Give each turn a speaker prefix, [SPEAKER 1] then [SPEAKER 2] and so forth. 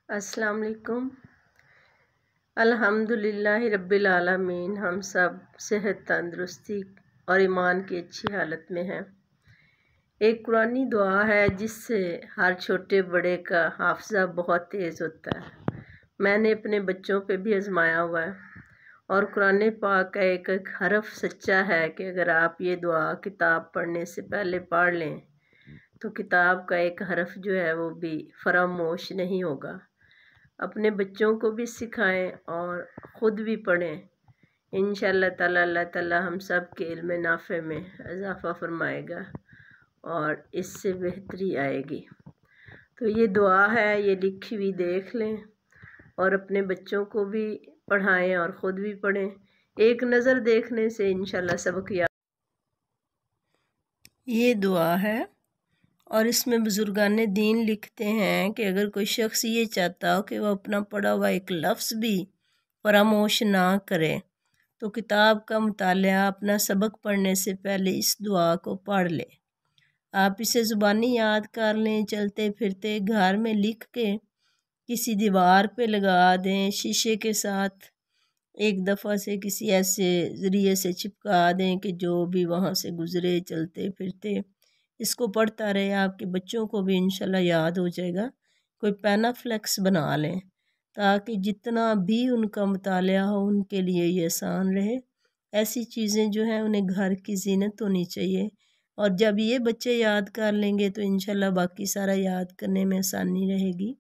[SPEAKER 1] अस्सलाम वालेकुम। अल्हम्दुलिल्लाहि रब्बिल आलमीन। हम सब सेहत, तंदुरुस्ती और ईमान की अच्छी हालत में हैं। एक कुरानी दुआ है जिससे हर छोटे बड़े का हाफ़ज़ा बहुत तेज़ होता है। मैंने अपने बच्चों पे भी आजमाया हुआ है और कुरान पाक का एक एक हरफ सच्चा है कि अगर आप ये दुआ किताब पढ़ने से पहले पढ़ लें तो किताब का एक हरफ जो है वो भी फरामोश नहीं होगा। अपने बच्चों को भी सिखाएं और ख़ुद भी पढ़ें। इंशाअल्लाह ताला अल्लाह ताला हम सब के इल्म नाफ़े में इजाफ़ा फरमाएगा और इससे बेहतरी आएगी। तो ये दुआ है, ये लिखी हुई देख लें और अपने बच्चों को भी पढ़ाएं और ख़ुद भी पढ़ें। एक नज़र देखने से इंशाअल्लाह सबक याद। ये दुआ है और इसमें बुज़ुर्गान दीन लिखते हैं कि अगर कोई शख्स ये चाहता हो कि वह अपना पढ़ा हुआ एक लफ्ज़ भी फरामोश ना करे तो किताब का मुतालिया अपना सबक पढ़ने से पहले इस दुआ को पढ़ ले। आप इसे ज़ुबानी याद कर लें, चलते फिरते घर में लिख के किसी दीवार पे लगा दें, शीशे के साथ एक दफ़ा से किसी ऐसे ज़रिए से चिपका दें कि जो भी वहाँ से गुज़रे चलते फिरते इसको पढ़ता रहे। आपके बच्चों को भी इंशाल्लाह याद हो जाएगा। कोई पेनाफ्लेक्स बना लें ताकि जितना भी उनका मुतालिया हो उनके लिए ये आसान रहे। ऐसी चीज़ें जो हैं उन्हें घर की ज़ीनत होनी चाहिए और जब ये बच्चे याद कर लेंगे तो इंशाल्लाह बाकी सारा याद करने में आसानी रहेगी।